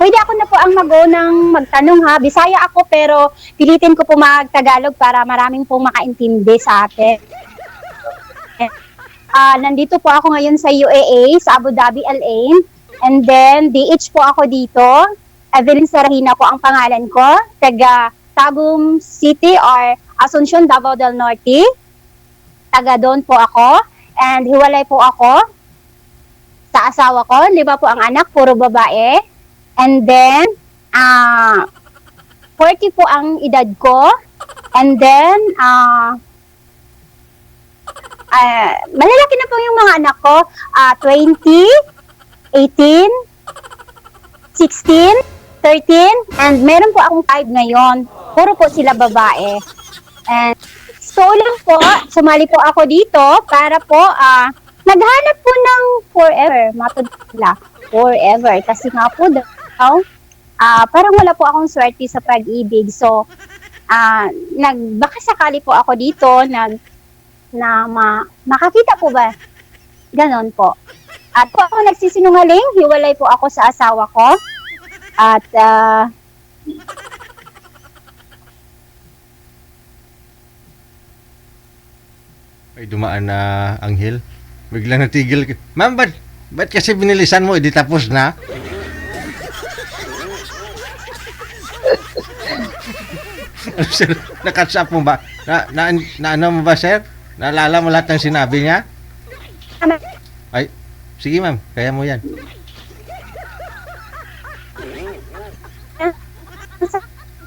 pwede ako na po ang mag-go ng magtanong ha. Bisaya ako pero pilitin ko po mag-Tagalog para maraming pong makaintindi sa atin. Nandito po ako ngayon sa UAE, sa Abu Dhabi, Al Ain. And then, DH po ako dito. Evelyn Serahina po ang pangalan ko. Taga Tagum City or Asuncion, Davao del Norte. Taga doon po ako. And hiwalay po ako sa asawa ko. 5 po ang anak, puro babae. And then, 40 po ang edad ko. And then, malalaki na po yung mga anak ko. 20, 18, 16, 13, and meron po akong 5 ngayon. Puro po sila babae. And so lang po, sumali po ako dito para po, naghanap po ng forever. Matod sila, forever. Kasi nga po daw, parang wala po akong swerte sa pag-ibig. So, baka sakali po ako dito, makakita po ba? Ganon po. At po ako nagsisinungaling, hiwalay po ako sa asawa ko. At, Ay, dumaan na Anghel. Biglang natigil. Ma'am, ba't kasi binilisan mo? Hindi tapos na? Ano, sir? Na-catch up mo ba? Na ano mo ba, sir? Naalala mo lahat ng sinabi niya? Ay, sige ma'am, kaya mo yan.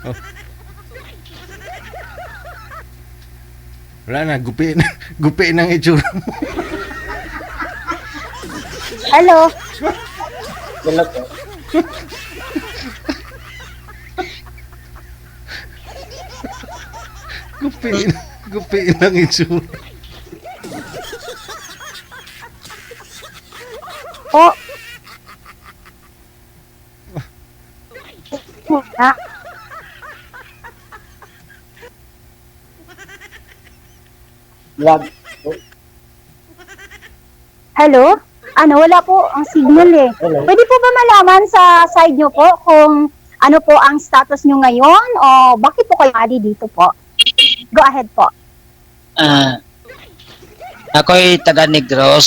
Oh. Wala na, gupi ng itsura mo. hello? Wala po. Gupi ng itsura. Po. Lag po. Hello? Wala po ang signal eh. Hello? Pwede po ba malaman sa side nyo po kung ano po ang status nyo ngayon o bakit po kayo adi dito po? Go ahead po. Ako'y taga Negros.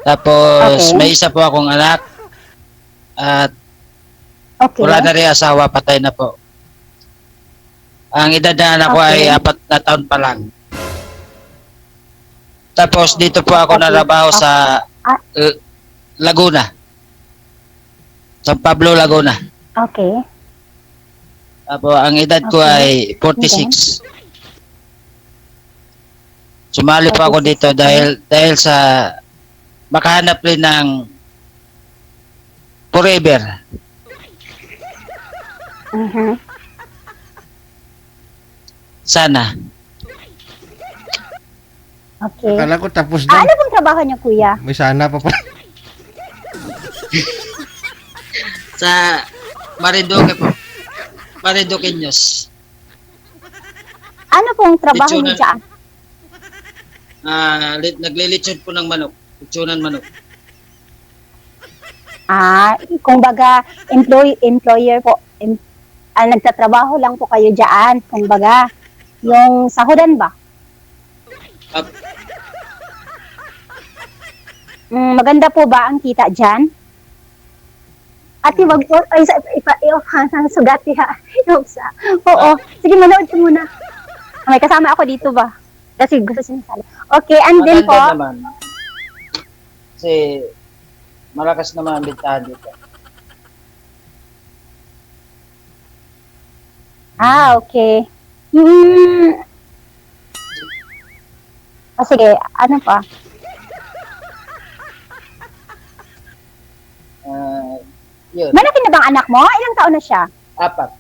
Tapos Okay. may isa po akong anak. At Okay. wala na rin asawa, patay na po. Ang edad na anak ko ay Okay. 4 na taon pa lang. Tapos dito po ako Okay. narabaho sa Ah. Laguna. San Pablo, Laguna. Okay. Tapos ang edad ko Okay. ay 46. Sumali po ako 46, dito dahil sa makahanap rin ng forever. Mhm. Sana. Okay. Akala ko tapos Ano na. pong trabaho niyo, kuya? May sana pa pa. Sa Marinduque po. Marinduque News. Ano pong trabaho niyo Litsunan. dyan? Naglilitsyon po ng manok. Litsunan manok. Kung baga, employer po, nagtatrabaho lang po kayo dyan. Kung baga, yung sahudan ba? Up. Maganda po ba ang kita dyan? Ate, wag po, sugati ha. Oo, sige, manood ko muna. May kasama ako dito ba? Kasi gusto sinasali. Okay, and then po, Maganda naman. Kasi malakas naman ang bintahan dito. okay. Sige, ano pa? Yun. Malaki na bang anak mo? Ilang taon na siya? 4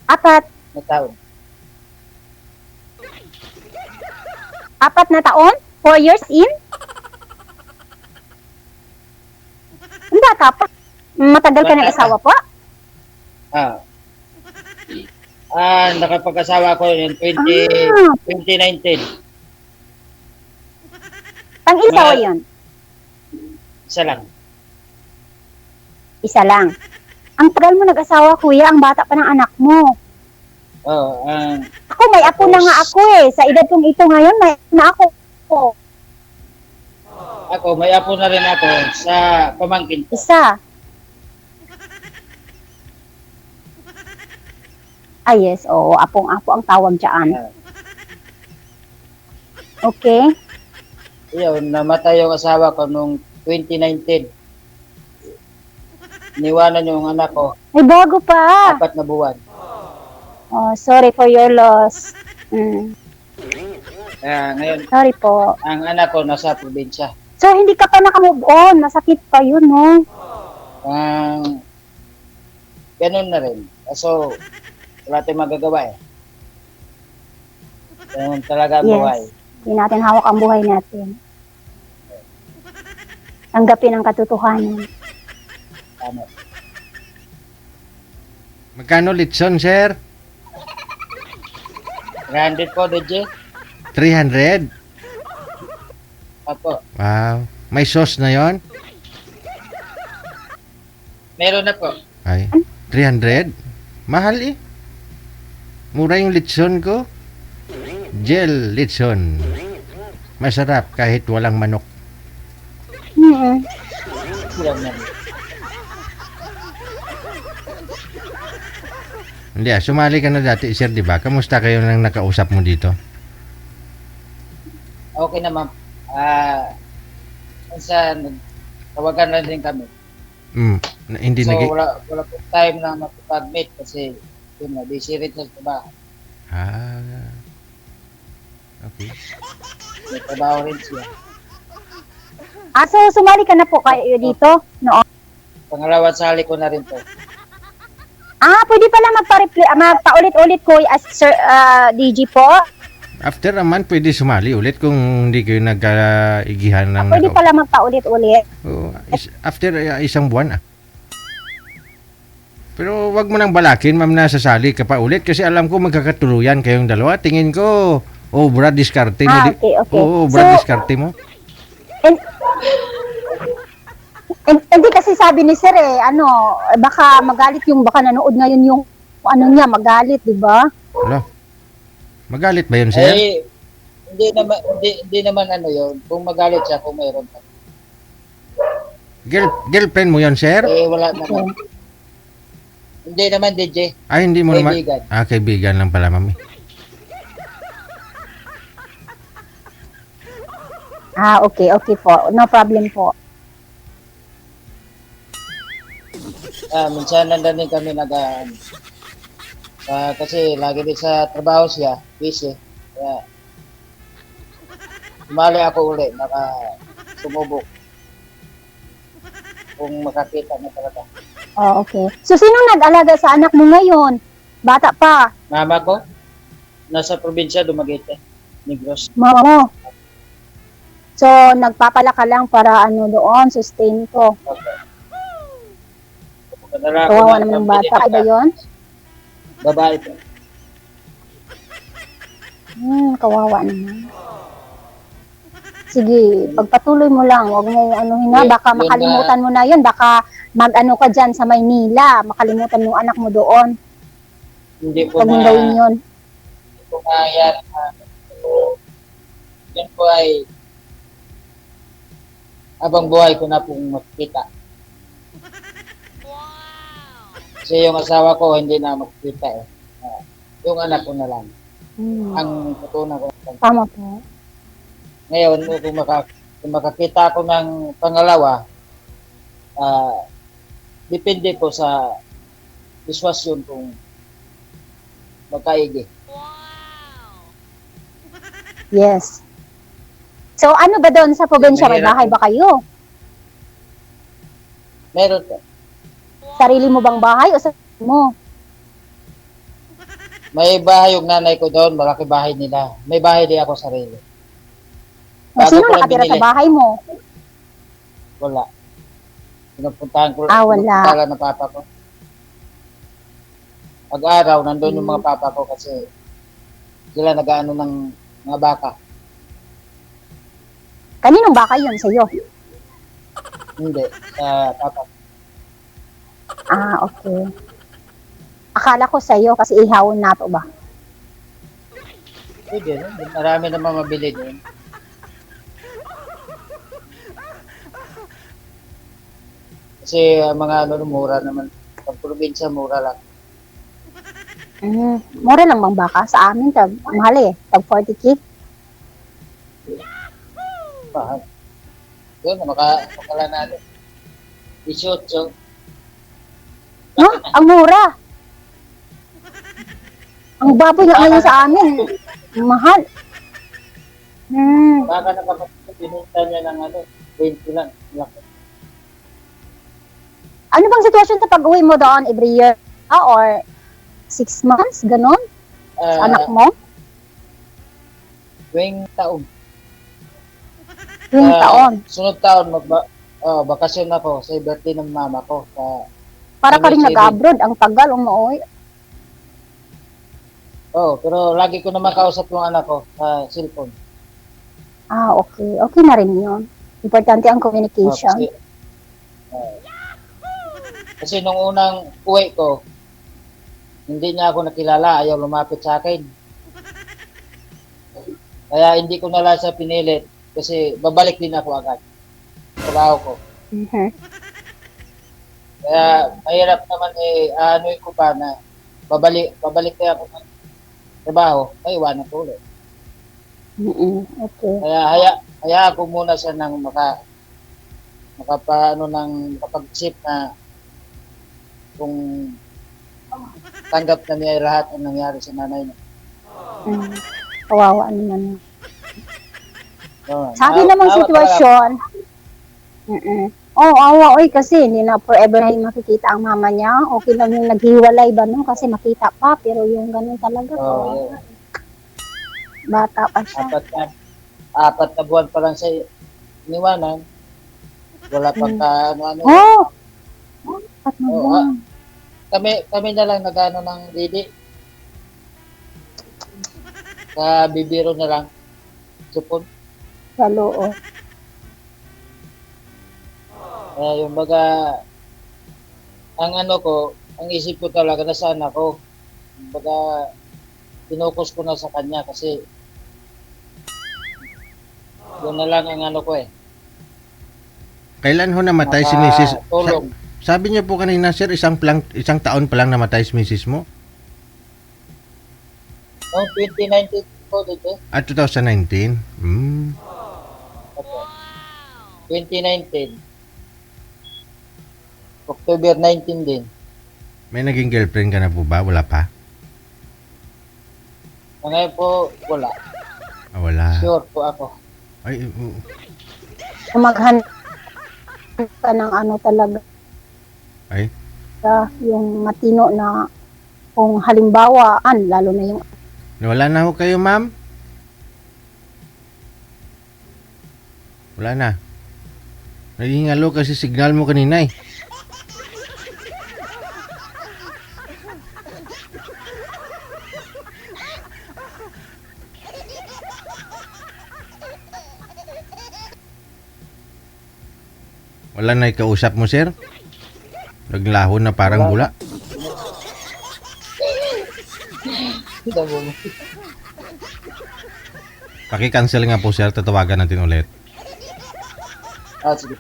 Apat. na taon. 4 na taon? 4 years in? Ang bata pa. Matagal ka ng Bata pa. asawa po? Nakapag-asawa ko yun 2019. Pang isawa Ma- yun? Isa lang. Isa lang. Ang tagal mo nag-asawa, kuya, ang bata pa ng anak mo. Oo, Ako, may apo na nga ako eh. Sa edad kong ito ngayon, may apo na ako. ako, may apo na rin ako sa pamangkin ko. Isa. Ah, yes. Oo, apong-apo ang tawag dyan. Ah, Okay. Yun, namatay yung asawa ko nung 2019. Niwanan yung anak ko, May bago pa. 4 na buwan. Oh, sorry for your loss. Mm. Kaya ngayon, Sorry po. ang anak ko nasa probinsya. So, hindi ka pa nakamove on. Masakit pa yun, no? Ganun na rin. So, wala tayong magagawa eh. Ganun talaga ang buhay. Yes. Hindi natin hawak ang buhay natin. Tanggapin ang katotohanan. Ano. Magkano litson, sir? 300 po, DJ. 300? Opo. Wow. May sauce na yon? Meron na po. Ay, 300? Mahal eh. Mura yung litson ko. Gel litson. Masarap kahit walang manok. Mm-mm. Silang na. Hindi sumali ka na dati, sir, di ba? Kamusta kayo nang nakausap mo dito? Okay naman. Minsan, tawagan na din kami. Hindi So, nag... wala po time na makipag-meet kasi yun na, busy rin sa trabaho. Ah. Okay. May trabaho rin siya. Ah, so sumali ka na po kayo dito? No. Pangalawa, sali ko na rin po. Ah, pwede pala magpaulit-ulit ko as Sir DG po. After a month, pwede sumali ulit kung hindi kayo nagkaigihan ng... Pwede pala magpaulit-ulit. Oh, after isang buwan Pero wag mo nang balakin, ma'am, na sasali ka pa ulit kasi alam ko magkakatuluyan kayong dalawa. Tingin ko, Brad diskarte mo. Ah, okay, okay. Brad So, diskarte mo. Hindi kasi sabi ni Sir baka magalit baka nanood ngayon yung niya, magalit, di ba? Wala. Magalit ba yun, sir? Eh, hindi naman yun. Kung magalit siya, kung mayroon pa. Girlfriend mo yun, sir? Eh, wala naman. Hindi naman, DJ. Ay, hindi mo Kaibigan. naman. Kaibigan lang pala, mami. Okay po. No problem po. Minsan nandun din kami kasi lagi din sa trabaho siya, busy. Kaya, sumali ako uli, sumubok. Kung makakita na talaga. Oh, okay. So, sino nag-alaga sa anak mo ngayon? Bata pa. Mama ko, nasa probinsya, Dumaguete, Negros. Mama mo. So, nagpapala ka lang para doon, sustain ko. Kawawa naman ng bata. Ay ba yun? Babae po. Kawawa naman. Sige, pagpatuloy mo lang. Huwag mo baka makalimutan mo na yun. Baka ka dyan sa Maynila. Makalimutan mo yung anak mo doon. Hindi po Huwag mong gawin yun. Hindi po yan. Yan po ay habang buhay ko na pong makikita. Kasi yung asawa ko hindi na makikita eh. Yung anak ko na lang. Ang tutunan ko. Tama po. Ngayon, kung makakita ako ng pangalawa, depende po sa diswasyon kung magkaigi. Yes. So, ano ba doon sa probinsya? May bahay ba kayo? Meron po. Sarili mo bang bahay o sarili mo? May bahay yung nanay ko doon, malaki bahay nila. May bahay din ako sarili. Sino ko lang nakatira binili. sa bahay mo? Wala. Pinupuntahan ko Wala. pinupuntahan ng papa ko. Pag-araw, nandun yung mga papa ko kasi sila nag-ano ng mga baka. Kaninong baka yun sa'yo? Hindi, sa papa. Ah, okay. Akala ko sa'yo kasi ihawon na to ba? Pwede, no? Marami naman mabili doon. Kasi mga ano, mura naman. Pag probinsya, mura lang. Mura lang bang baka? Sa amin, mahal eh. Tag 40K. Mahal. Yun, makala natin. 18. No? Ang mura. Ang baboy nga ngayon sa amin. Ang mahal. Baka nakapag-pinunta niya ng ano, 20 lang. Laki. Ano bang sitwasyon sa pag-uwi mo doon every year? Or 6 months? Ganon? Sa anak mo? Tuwing taon. Yung taon. Sunod taon, bakasyon ako sa birthday ng mama ko. Para ka rin Ano, nag-abroad. Ang tagal umuwi. Pero lagi ko naman kausap yung anak ko sa cellphone. Ah, okay. Okay na rin yun. Importante ang communication. Kasi nung unang uwi ko, hindi niya ako nakilala, ayaw lumapit sa akin. Kaya hindi ko na lang siya pinilit kasi babalik din ako agad. Trabaho ko. Mhm. Kaya mahirap naman ano'y ko pa na babalik kaya ako ng trabaho, ay iwanan ko ulit. Okay. Kaya hayaan ko muna siya ng makapag-isip na kung tanggap na niya lahat ang nangyari sa nanay niya. Kawawa naman. So, Sa akin namang sitwasyon, awa, kasi hindi na forever na yung makikita ang mama niya. Okay lang yung naghiwalay ba no? Kasi makita pa, pero yung ganun talaga. yeah. Bata pa siya. Apat na buwan pa lang sa iniwanan. Wala pang ano. At naman. Kami na lang nagano ng didi. Sa bibiro na lang. Supon. Sa loo. Yung baga, ang ano ko, ang isip ko talaga nasaan ako. Baga, pinukus ko na sa kanya kasi yun na lang ang ano ko eh. Kailan ho namatay si Mrs. Tulong. Sabi niyo po kanina, sir, isang taon pa lang namatay si Mrs. mo? Noong 2019 po dito. 2019? 2019. October 19 din. May naging girlfriend ka na po ba? Wala pa? Ngayon po, wala. Wala. Sure po ako. Ay, Kung maghanap ka ng ano talaga. Ay? Yung matino na kung halimbawa, lalo na yung Wala na ho kayo, ma'am? Wala na. Nagingalo kasi signal mo kanina eh. Wala na ikausap mo, sir? Naglaho na parang bula. Paki-cancel nga po, sir. Tatawagan natin ulit. Sige.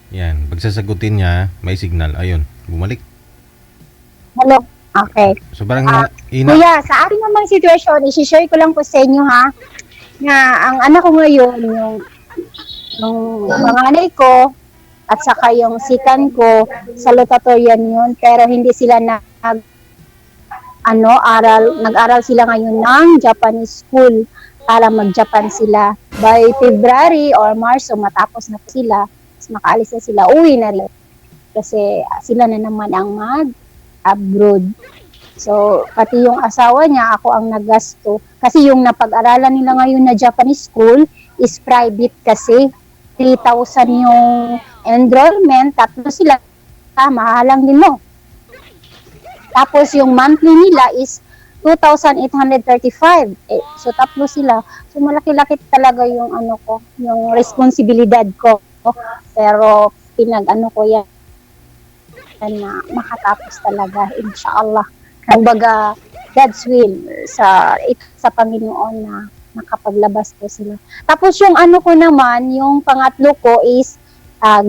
Yan. Pagsasagutin niya, may signal. Ayun. Bumalik. Hello. Okay. Sobrang Kuya, sa akin namang sitwasyon, isi-share ko lang po sa inyo ha, na ang anak ko ngayon, yung panganay ko, at saka yung sikan ko, salutatorian yun, pero hindi sila nag-aral sila ngayon ng Japanese school para mag-Japan sila. By February or March, so matapos na sila, makaalis na sila, uwi na rin. Kasi sila na naman ang mag-abroad. So, pati yung asawa niya, ako ang naggasto. Kasi yung napag-aralan nila ngayon na Japanese school is private kasi. 3,000 yung enrollment, tatlo sila, mahalang din mo. Tapos yung monthly nila is 2,835. So tatlo sila. So malaki-laki talaga yung ano ko, yung responsibilidad ko. Pero pinag-ano ko yan na makatapos talaga, inshallah. Kumbaga, God's will sa Panginoon na makapaglabas ko sila. Tapos yung ano ko naman, yung pangatlo ko is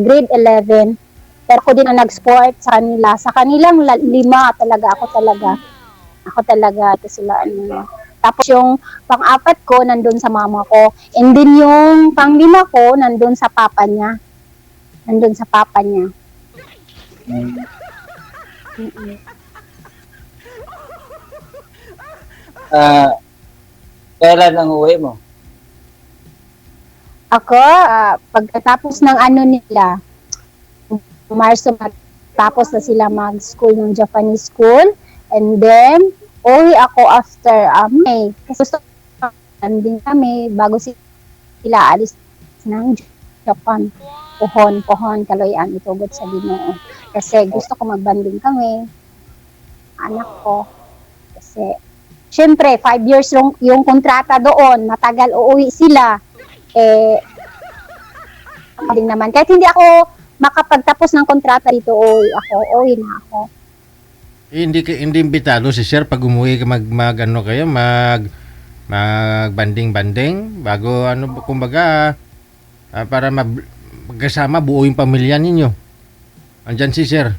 grade 11. Pero ako din ang nag-sport sa kanila. Sa kanilang 5 talaga, ako talaga, ito sila ano. Tapos yung pang-apat ko, nandun sa mama ko. And then yung pang-5 ko, nandun sa papa niya. Kailan ang uwi mo? Ako, pagkatapos ng ano nila, Marso, tapos na sila mag-school ng Japanese school. And then, uwi ako after May. Kasi gusto din kami bago sila alis ng Japan. Pohon, kaloyan, itugot sa Ginoo. Kasi gusto ko magbanding kami. Anak ko. Kasi, syempre, 5 years yung kontrata doon. Matagal uuwi sila. Din naman. Kahit hindi ako makapagtapos ng kontrata dito, uuwi na ako. Hindi imbitado si sir pag umuwi ka magbanding-banding bago kumbaga para magkasama buo yung pamilya ninyo. Andyan si sir.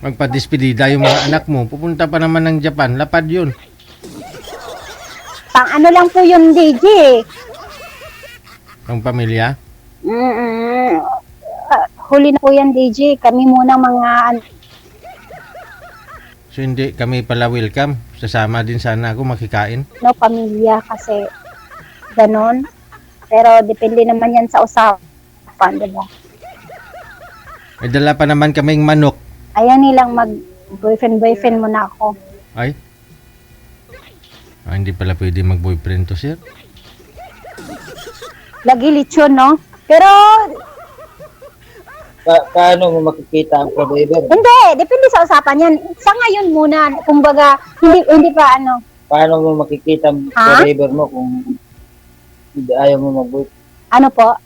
Magpa-despedida yung mga anak mo. Pupunta pa naman ng Japan. Lapad yun. Pang ano lang po yun, DJ. Ang pamilya. Huli na po yan, DJ. Kami muna mga So hindi kami pala welcome. Sasama din sana ako makikain. Pamilya kasi ganon. Pero depende naman yan sa usapan, diba? May dala pa naman kaming manok. Ayaw nilang mag-boyfriend muna ako. Ay? Hindi pala pwede mag-boyfriend to, sir. Lagi lechon, no? Pero, Paano mo makikita ang forever? hindi. Depende sa usapan yan. Sa ngayon muna, kumbaga, hindi pa ano. Paano mo makikita ang forever mo kung hindi ayaw mo mag-boyfriend? Ano po?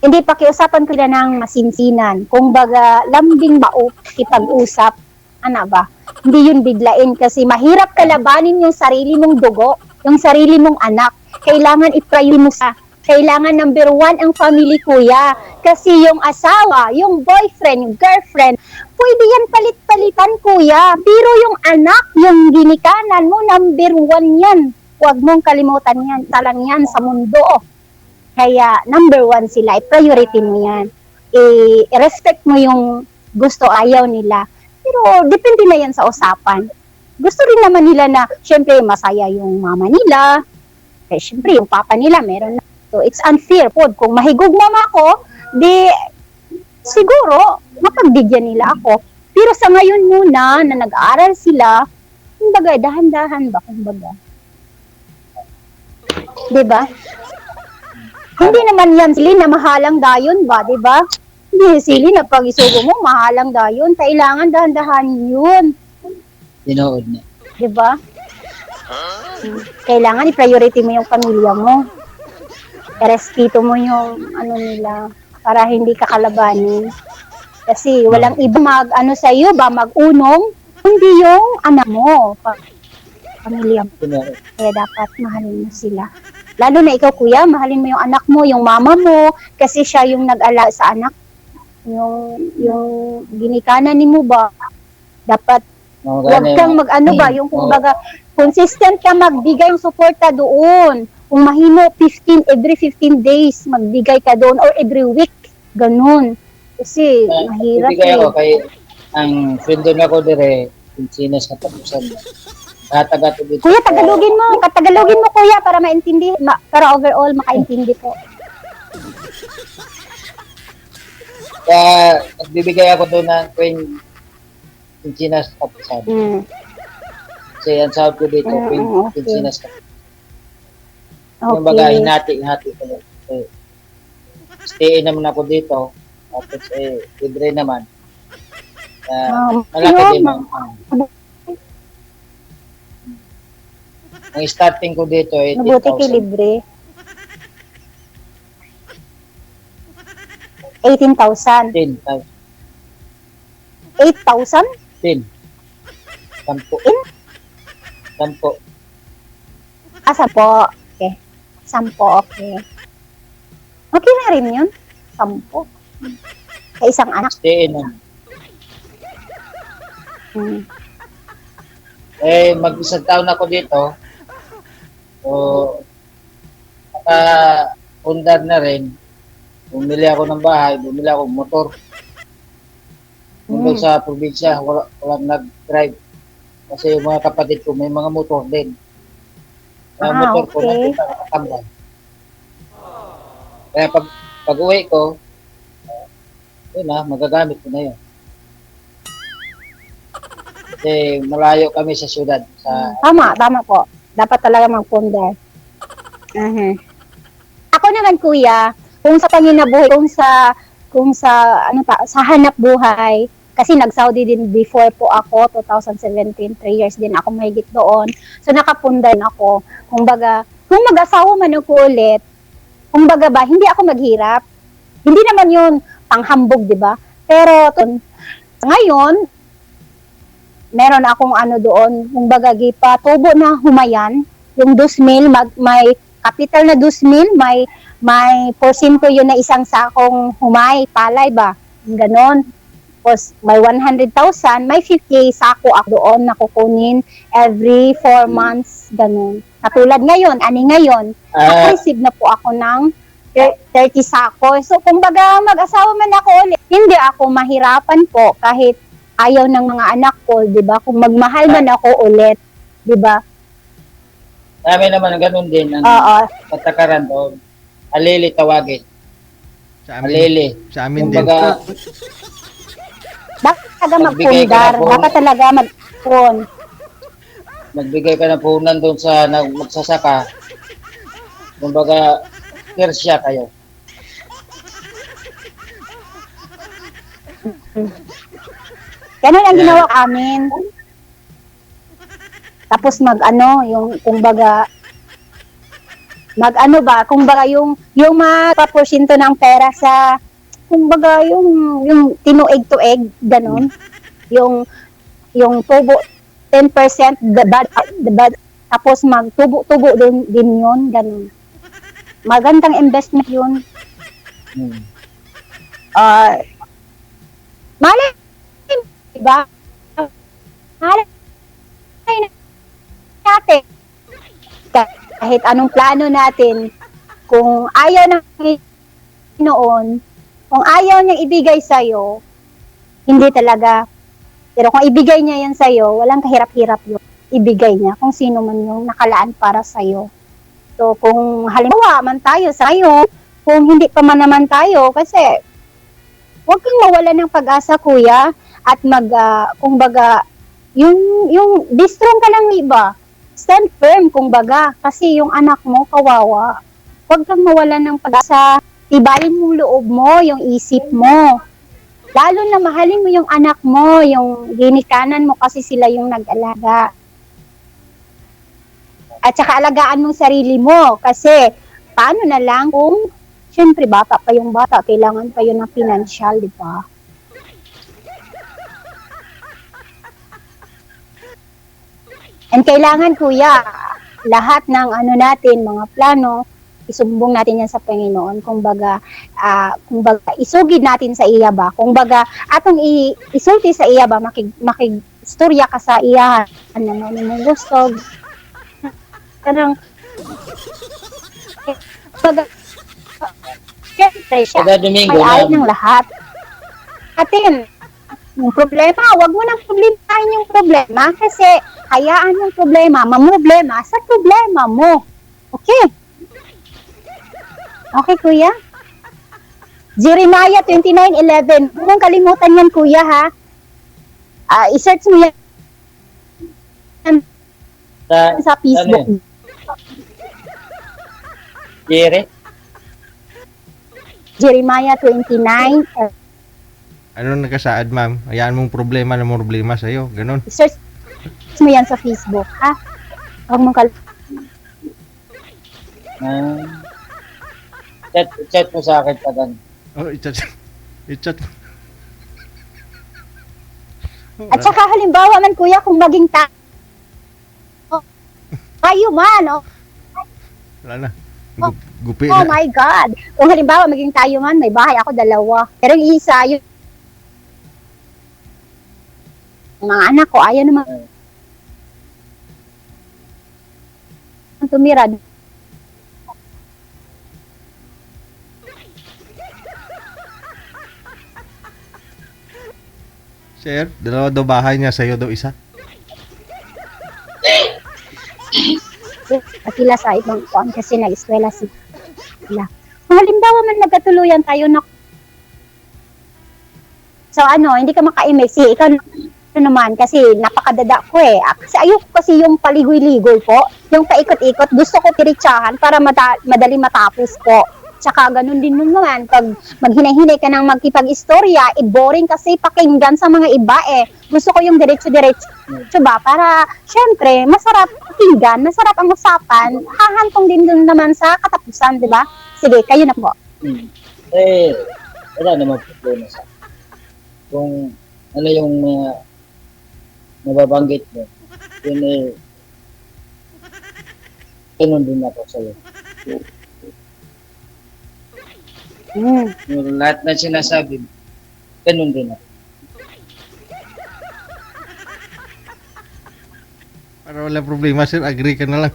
Hindi pakiusapan ko na ng masinsinan. Kumbaga, lambing bao, kipag-usap. Ano ba? Hindi yun biglain kasi mahirap kalabanin yung sarili mong dugo, yung sarili mong anak. Kailangan i-priority mo sa kailangan number 1 ang family, kuya. Kasi yung asawa, yung boyfriend, yung girlfriend, pwede yan palit-palitan, kuya. Pero yung anak, yung ginikanan mo, number 1 yan. Huwag mong kalimutan yan. Talang yan sa mundo. Kaya number 1 sila. I-priority mo yan. I-respect mo yung gusto, ayaw nila. Pero depende na yan sa usapan. Gusto rin naman nila na, syempre, masaya yung mama nila. Eh, syempre, yung papa nila, meron na. So, it's unfair po. Kung mahigog mama ko, di, siguro, mapagbigyan nila ako. Pero sa ngayon muna, na nag-aaral sila, kumbaga, dahan-dahan ba, kumbaga. Diba? Hindi naman yan sila na mahalang dayon ba, diba? Hindi sila na pag isugo mo, mahalang dayon. Kailangan dahan-dahan yun. Tinood na. Diba? Kailangan i-priority mo yung pamilya mo. I-respeto mo yung ano nila para hindi ka kalabanin. Kasi walang iba mag-ano sa iyo ba, mag-unong, hindi yung anak mo, pamilya mo. Kaya dapat mahalin mo sila. Lalo na ikaw, kuya, mahalin mo yung anak mo, yung mama mo, kasi siya yung nag-ala sa anak. Yung ginikanan ni mo ba, dapat huwag kang mag-ano ba, yung kumbaga, consistent ka magbigay ng suporta doon. Kung mahimo, every 15 days, magbigay ka doon, or every week, ganun. Kasi, mahirap ibigay ako kay ang friend na ko dire, Pinsinas na tapusan. Katagat dito. Kuya, Tagalogin mo, kuya, para maintindihan, para overall, makaintindi po. Kaya, nagbibigay ako doon ng Pinsinas na tapusan. Kasi ang sahod ko dito, Okay. pinsinas ka. Yung baga, Okay. hinati ko lang. Stay naman ako dito. Tapos libre naman. Malaki Yun, din. Ang starting ko dito ay mabuti kay 10,000. libre. 18,000. 10,000. 8,000? 10. 10. In? 10. Sampo. Okay. Sampo, okay. Okay na rin yun. Sampo. Sa isang anak. Stay naman. Hmm. Mag-isang taon ako dito. So, undar na rin. Bumili ako ng bahay, bumili ako ng motor. Doon sa probinsya, walang nag-drive. Kasi yung mga kapatid ko, may mga motor din. Motor ko, Okay. nakatambay. Kaya pag uwi ko, yun magagamit ko na yun. Kasi malayo kami sa syudad. Tama po. Dapat talaga mag-ponder. Ako naman, kuya, kung sa panginabuhay, sa hanap buhay, kasi nag-Saudi din before po ako, 2017, 3 years din ako mahigit doon. So, nakapundar ako. Kumbaga, kung mag-asawa man ako ulit, kumbaga ba, hindi ako maghirap. Hindi naman yun panghambog, di ba? Pero, ngayon, meron akong doon, kumbaga, gipa, tubo na humayan, yung 2,000, may capital na 2,000, may porsyento yun na isang sakong humay, palay ba? Ganon. Tapos may 100,000, may 50 sako ako doon na kukunin every 4 months, ganon. Katulad ngayon, ngayon, receive na po ako ng 30 sako. So, kumbaga, mag-asawa man ako ulit, hindi ako mahirapan po kahit ayaw ng mga anak ko, di ba? Kung magmahal man ako ulit, di ba? Dami naman ganun din ang patakaran doon. Alili tawagin. Sa amin, Alili. sa amin din. Kumbaga, Dapat talaga Magbigay ka magpundar. na po. Dapat talaga magpun. magbigay ka ng puhunan doon sa magsasaka. Kumbaga, siya kayo. Ganun ang ginawa amin. Tapos yung kumbaga kumbaga yung mapaporsyento ng pera sa kumbaga yung tinuig-tuig ganun. Yung tubo 10% tapos magtubo-tubo din yun ganun. Magandang investment yun. Malay, diba? Malay natin. Kahit anong plano natin, kung ayaw ng Panginoon, kung ayaw niyang ibigay sa'yo, hindi talaga. Pero kung ibigay niya yan sa'yo, walang kahirap-hirap yun. Ibigay niya kung sino man yung nakalaan para sa'yo. So, kung halimbawa man tayo sa'yo, kung hindi pa man naman tayo, kasi huwag kang mawala ng pag-asa, kuya, at kumbaga, yung be strong ka lang, iba. Stand firm, kumbaga, kasi yung anak mo, kawawa. Huwag kang mawala ng pag-asa. Tibayin mo loob mo, yung isip mo. Lalo na mahalin mo yung anak mo, yung ginikanan mo kasi sila yung nag-alaga. At saka alagaan mong sarili mo kasi paano na lang kung syempre bata pa yung bata, kailangan pa yun ng financial, di ba? And kailangan, kuya, lahat ng natin, mga plano, isumbong natin yan sa Panginoon. Kumbaga, isugid natin sa iya ba? Kumbaga, atong isulti sa iya ba? Makig-istorya ka sa iya. Ano mong gusto? Kanang, siyempre siya, Kada Domingo may ayaw na. ng lahat. Atin, yung problema, wag mo nang problemahin yung problema kasi hayaan yung problema, mamroblema sa problema mo. Okay? Okay, kuya? Jeremiah 29:11. Huwag mong kalimutan yan, kuya, ha? I-search mo yan sa Facebook. Ano Jerry? Jeremiah 29. Ano nagkasaad, ma'am? Hayaan mong problema na problema sa'yo. Ganon. Search mo yan sa Facebook, ha? Huwag mong Chat mo sa akin tagan. Oh, i-chat. I-chat. At saka halimbawa man kuya, kung maging tayo man, oh, Wala na. Gupi oh na. my God. Kung halimbawa maging tayo man, may bahay ako dalawa. Pero yung isa, yung mga anak ko, ayaw naman tumira. Sir, dalawa daw bahay niya, sa'yo daw isa. Sila sa ibang kuan kasi nag-eskwela sila. Kung halimbawa man nagkatuluyan tayo na so ano, hindi ka maka-image. Ikaw naman kasi napakadada ko eh. Kasi ayoko kasi yung paligoy-ligoy po, yung paikot-ikot. Gusto ko piritsahan para madali matapos po. Tsaka ganun din naman, pag maghinay-hinay ka ng magkipag-istorya, boring kasi pakinggan sa mga iba eh. Gusto ko yung diretso-diretso ba? Para, syempre, masarap pakinggan, masarap ang usapan, hahantong din dun naman sa katapusan, di ba? Sige, kayo na po. Wala naman problema sa akin. Kung ano yung nababanggit mo, yun eh, ganun din ako sa'yo. Yung lahat na sinasabi, ganun din ako. Para wala problema, sir. Agree ka na lang.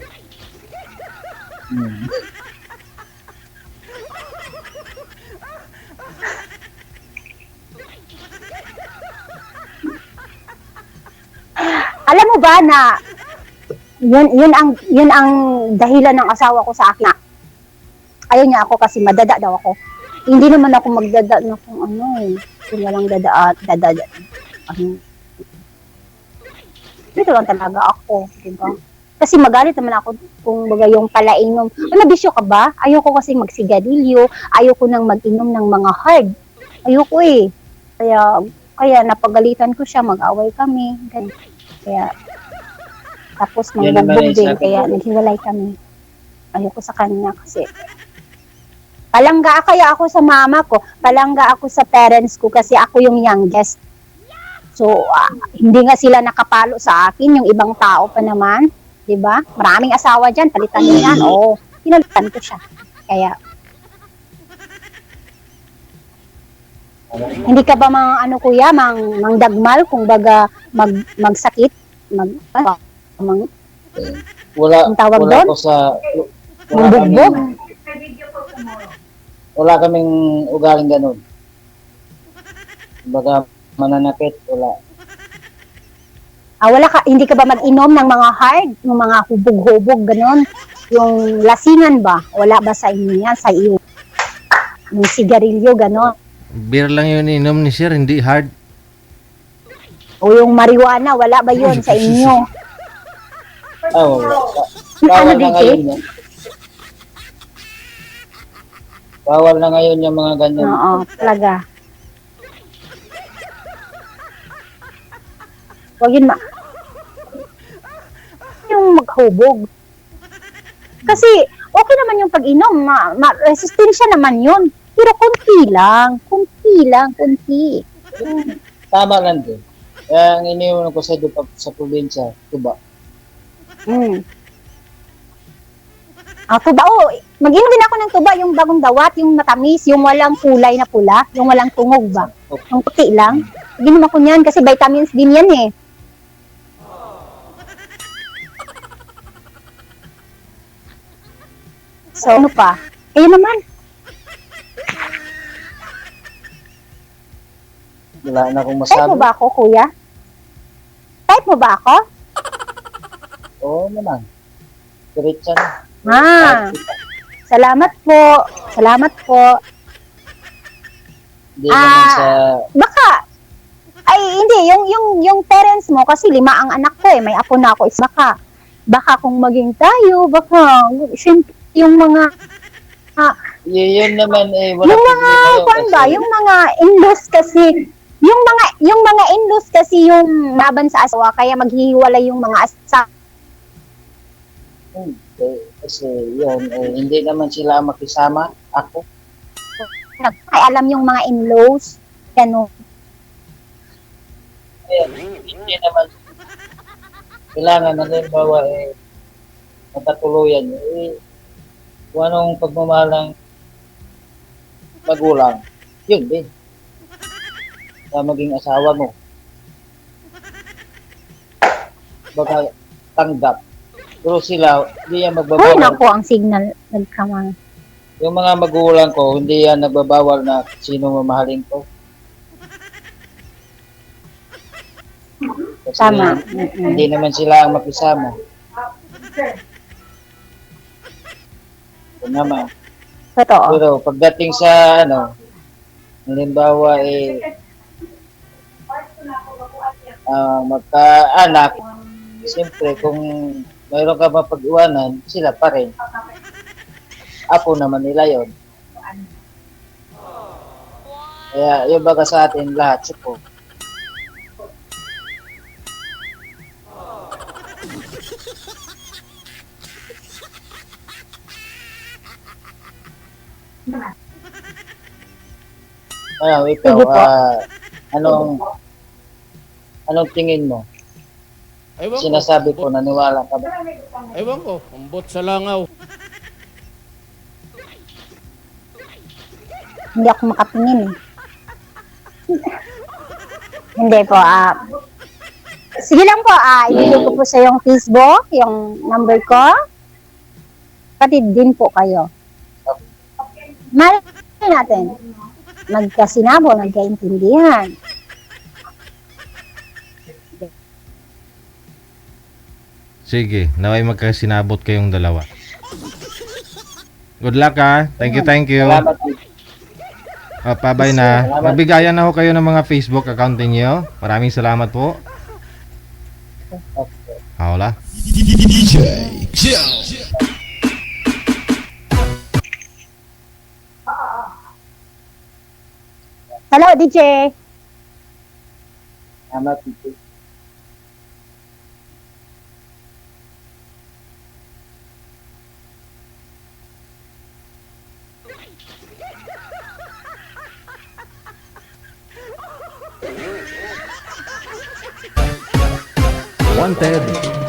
Alam mo ba na yun ang dahilan ng asawa ko sa akin na ayaw niya ako kasi madada daw ako. Hindi naman ako magdada na kung ano eh. Kung walang dada. Ano. Dito lang talaga ako, diba? Kasi magalit naman ako kung baga yung palainom. Bisyo ka ba? Ayoko kasi magsigarilyo. Ayoko nang mag-inom ng mga hard. Ayoko eh. Kaya napagalitan ko siya, mag-away kami. Kaya tapos mangbugbog din, kaya naghiwalay kami. Ayoko sa kanya kasi palangga kaya ako sa mama ko, palangga ako sa parents ko kasi ako yung youngest. So, hindi nga sila nakapalo sa akin, yung ibang tao pa naman, 'di ba? Maraming asawa diyan, palitan niyo 'yan. Oo, pinalitan ko siya. Kaya hindi ka ba kuya, mangdagmal kung baga magsakit, Wala tawag doon? ko sa Magbugbog? Wala kaming ugaling ganun. Baga mananakit, wala. Hindi ka ba mag-inom ng mga hard, ng mga hubog-hubog, gano'n? Yung lasingan ba? Wala ba sa inyo yan? Sa iyo? Yung sigarilyo, gano'n? Beer lang yun inom ni sir, hindi hard. O yung marijuana, wala ba yun sa inyo? Wala. Ano, Bawal na DJ? ngayon yan. Bawal na ngayon yung mga ganyan. Oo, talaga. Huwag yun yung maghubog. Kasi, okay naman yung pag-inom. Resistensya naman yun. Pero kunti lang. Kunti. Tama lang din. Kaya ang iniwan ko sa probinsya, tuba. Tuba, mag-inom din ako ng tuba, yung bagong dawat, yung matamis, yung walang kulay na pula, yung walang tungog ba? Yung puti lang. Ginom ako niyan kasi vitamins din yan eh. So, ano pa? Ayun naman. Wala na akong Type masabi. mo ba ako, kuya? Type mo ba ako? Oo naman. Diretsa na. Salamat po. Hindi naman sa... Baka, hindi, yung parents mo, kasi 5 ang anak ko eh, may apo na ako, baka, baka kung maging tayo, baka, syempre, yung mga, Yun naman eh, wala yung mga, problema yun kwan ba, kasi yung mga in-laws kasi, yung mga in-laws kasi yung laban sa asawa, kaya maghihiwalay yung mga asawa. kasi yun, hindi naman sila makisama. Ako, Ay, alam yung mga in-laws, gano'n. hindi naman kailangan na rin bawa magkatuluyan. Kung anong pagmamahal ng magulang, yun din. Sa maging asawa mo. Baka tanggap. Pero sila, hindi yan Ay, magbabawal. naku, ang signal, nagkamang. Yung mga magulang ko, hindi yan nagbabawal na sino mamahalin ko. Kasi Tama. hindi naman sila ang makisama. Ito naman. Totoo. Pero pagdating sa halimbawa magkaanak, siyempre kung mayroon ka mapag-iwanan, sila pa rin. Apo naman nila yon. Kaya yung baga sa atin lahat, support. Ikaw, Sige po. anong tingin mo? Ewan ko, Sinasabi ko, naniwala ka ba? ewan ko, umbot sa langaw. Hindi ako makatingin eh. Hindi po, sige lang po, ibigay ko po sa yung Facebook, yung number ko. Kapatid din po kayo. Malay natin, magkasinabo, nagkaintindihan. Sige, naway magkasinabot kayong dalawa. Good luck ha. Thank you, thank you. Salamat. Pabay na. Salamat. Magbigayan na ho kayo ng mga Facebook account niyo. Maraming salamat po. Hola. Hello, DJ. Salamat. Wanted